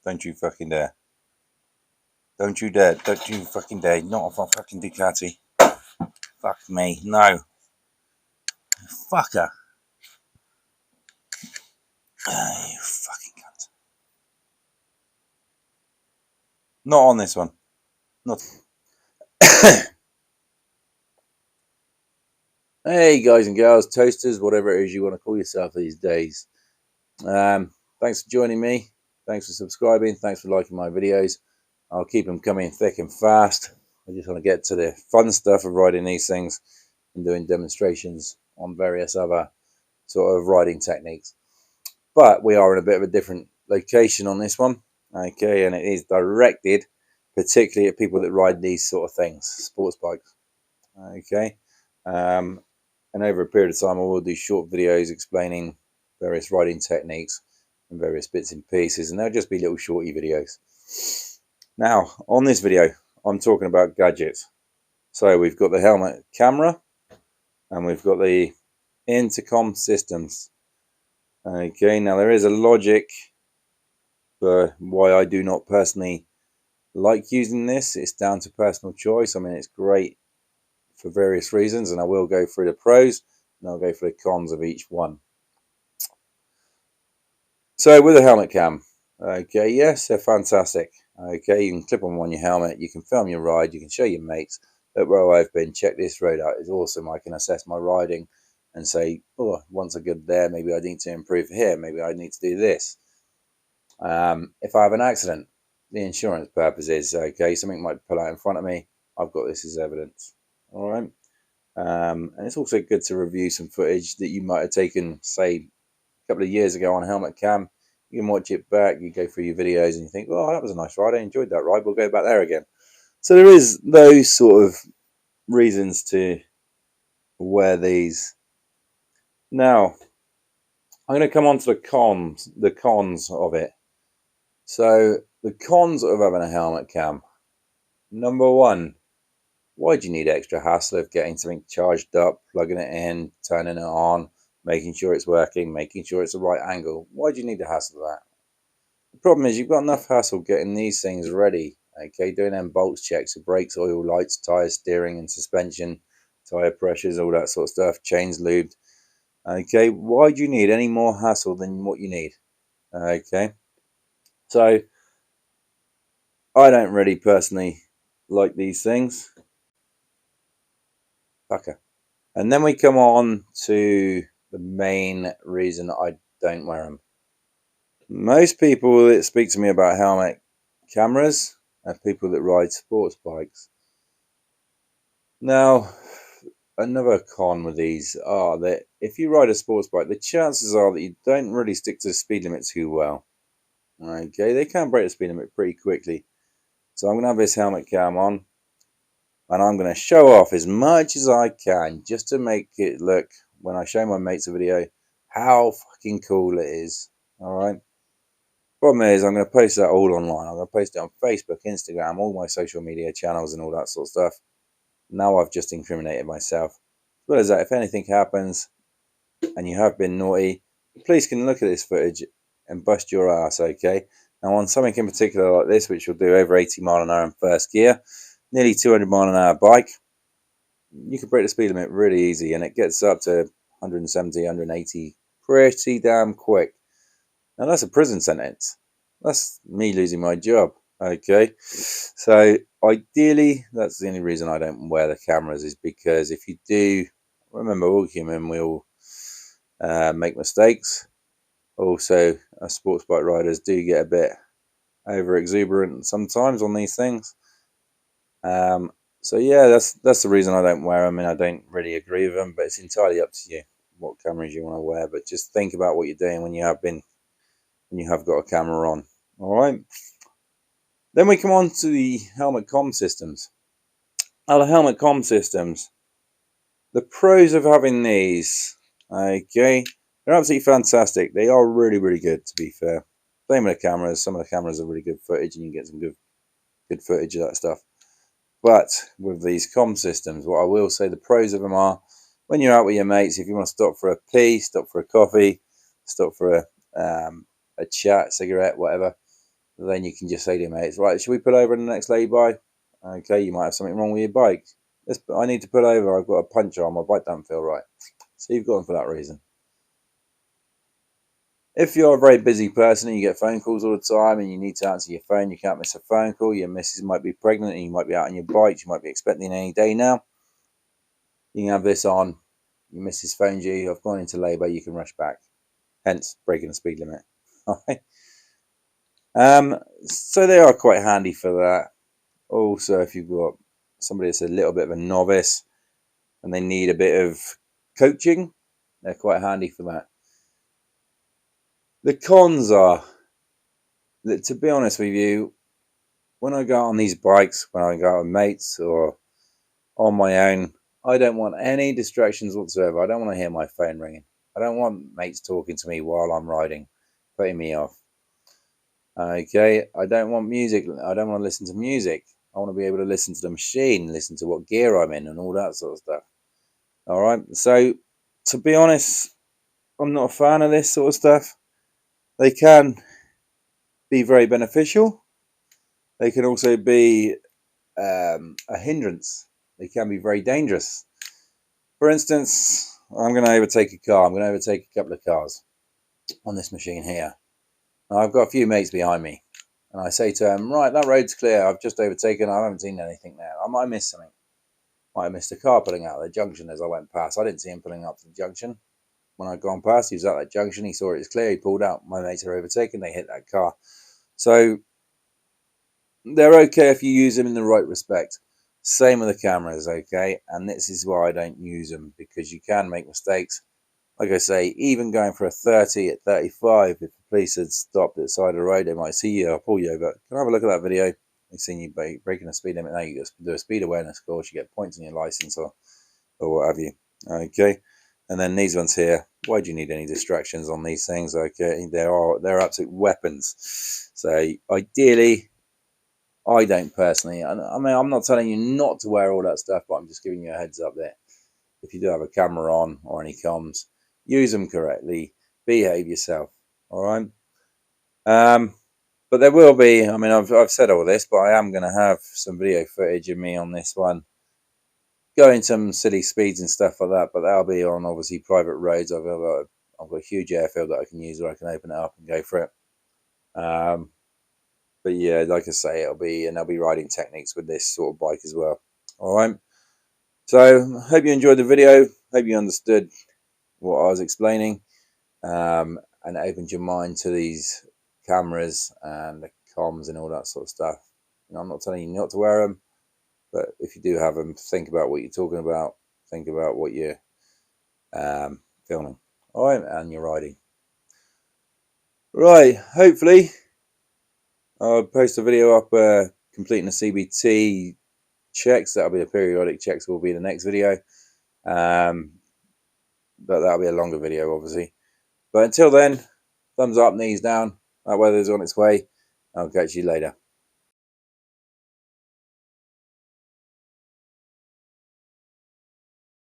Don't you fucking dare. Don't you dare. Don't you fucking dare. Not a fucking Ducati. Fuck me. No. Fucker. You fucking cunt. Not on this one. Not. Hey, guys and girls, toasters, whatever it is you want to call yourself these days. Thanks for joining me. Thanks for subscribing. Thanks for liking my videos. I'll keep them coming thick and fast. I just want to get to the fun stuff of riding these things and doing demonstrations on various other sort of riding techniques. But we are in a bit of a different location on this one, okay, and it is directed particularly at people that ride these sort of things, sports bikes, okay. And over a period of time I will do short videos explaining various riding techniques and various bits and pieces, and they'll just be little shorty videos. Now on this video I'm talking about gadgets. So we've got the helmet camera and we've got the intercom systems. Okay, now there is a logic for why I do not personally like using this. It's down to personal choice. I mean, it's great for various reasons, and I will go through the pros and I'll go through the cons of each one. So with a helmet cam, okay, yes, they're fantastic. Okay, you can clip them on your helmet, you can film your ride, you can show your mates, look where I've been, check this road out, it's awesome. I can assess my riding and say, oh, once I get there, maybe I need to improve here, maybe I need to do this. If I have an accident, the insurance purpose is, okay, something might pull out in front of me, I've got this as evidence. All right. And it's also good to review some footage that you might have taken, say, a couple of years ago on helmet cam. You can watch it back, you go through your videos and you think, oh, that was a nice ride, I enjoyed that ride, we'll go back there again. So there is those sort of reasons to wear these. Now, I'm going to come on to the cons of it. So the cons of having a helmet cam. Number one, why do you need extra hassle of getting something charged up, plugging it in, turning it on, making sure it's working, making sure it's the right angle? Why do you need the hassle of that? The problem is you've got enough hassle getting these things ready, okay, doing them bolts checks of brakes, oil, lights, tyres, steering and suspension, tyre pressures, all that sort of stuff, chains lubed. Okay, why do you need any more hassle than what you need? Okay, so I don't really personally like these things. Fucker. And then we come on to the main reason I don't wear them. Most people that speak to me about helmet cameras are people that ride sports bikes. Now, another con with these are that if you ride a sports bike, the chances are that you don't really stick to the speed limit too well. Okay, they can break the speed limit pretty quickly. So I'm going to have this helmet cam on and I'm going to show off as much as I can just to make it look, when I show my mates a video, how fucking cool it is. Alright. Problem is, I'm going to post that all online. I'm going to post it on Facebook, Instagram, all my social media channels and all that sort of stuff. Now I've just incriminated myself. As well as that, if anything happens and you have been naughty, the police can look at this footage and bust your ass, okay? Now on something in particular like this, which will do over 80 mile an hour in first gear, nearly 200 mile an hour bike, you can break the speed limit really easy and it gets up to 170, 180 pretty damn quick. Now that's a prison sentence. That's me losing my job. Okay, so ideally, that's the only reason I don't wear the cameras, is because if you do, remember, we're all human, we all make mistakes. Also, us sports bike riders do get a bit over exuberant sometimes on these things. So yeah, that's the reason I don't wear them, and I don't really agree with them. But it's entirely up to you what cameras you want to wear. But just think about what you're doing when you have got a camera on. All right. Then we come on to the helmet comm systems. Now the helmet comm systems, the pros of having these, okay, they're absolutely fantastic. They are really, really good, to be fair. Same with the cameras. Some of the cameras are really good footage, and you can get some good footage of that stuff. But with these comm systems, what I will say the pros of them are, when you're out with your mates, if you want to stop for a pee, stop for a coffee, stop for a chat, cigarette, whatever, then you can just say to your mates, right, should we pull over in the next lay-by? Okay, you might have something wrong with your bike. I need to pull over. I've got a puncture on my bike, don't feel right. So you've got them for that reason. If you're a very busy person and you get phone calls all the time and you need to answer your phone, you can't miss a phone call. Your missus might be pregnant and you might be out on your bike. You might be expecting any day now. You can have this on. Your missus phones you. I've gone into labour. You can rush back. Hence breaking the speed limit. So they are quite handy for that. Also, if you've got somebody that's a little bit of a novice and they need a bit of coaching, they're quite handy for that. The cons are that, to be honest with you, when I go out on these bikes, when I go out with mates or on my own, I don't want any distractions whatsoever. I don't want to hear my phone ringing. I don't want mates talking to me while I'm riding, putting me off. Okay, I don't want music. I don't want to listen to music. I want to be able to listen to the machine, listen to what gear I'm in and all that sort of stuff. All right, so to be honest, I'm not a fan of this sort of stuff. They can be very beneficial. They can also be a hindrance. They can be very dangerous. For instance, I'm going to overtake a car. I'm going to overtake a couple of cars on this machine here. Now, I've got a few mates behind me. And I say to them, right, that road's clear. I've just overtaken. I haven't seen anything there. I might have missed something. I might have missed a car pulling out of the junction as I went past. I didn't see him pulling up to the junction. When I'd gone past, he was at that junction. He saw it was clear. He pulled out. My mates are overtaken. They hit that car. So they're okay if you use them in the right respect. Same with the cameras, okay? And this is why I don't use them, because you can make mistakes. Like I say, even going for a 30 at 35, if the police had stopped at the side of the road, they might see you, I'll pull you over. Can I have a look at that video? They've seen you breaking the speed limit. Now you do a speed awareness course, you get points on your license or what have you. Okay. And then these ones here, why do you need any distractions on these things? Okay, they're absolute weapons. So ideally, I don't personally. I mean, I'm not telling you not to wear all that stuff, but I'm just giving you a heads up there. If you do have a camera on or any comms, use them correctly. Behave yourself. All right. But there will be. I mean, I've said all this, but I am going to have some video footage of me on this one, going some silly speeds and stuff like that. But that'll be on obviously private roads. I've got a huge airfield that I can use where I can open it up and go for it. But yeah, like I say, I'll be riding techniques with this sort of bike as well. All right. So hope you enjoyed the video. Hope you understood what I was explaining, and it opened your mind to these cameras and the comms and all that sort of stuff. You know, I'm not telling you not to wear them, but if you do have them, think about what you're talking about. Think about what you're filming. All right, and you're riding. Right. Hopefully, I'll post a video up completing the CBT checks. That'll be the periodic checks. Will be the next video. But that'll be a longer video, obviously. But until then, thumbs up, knees down. That weather's on its way. I'll catch you later.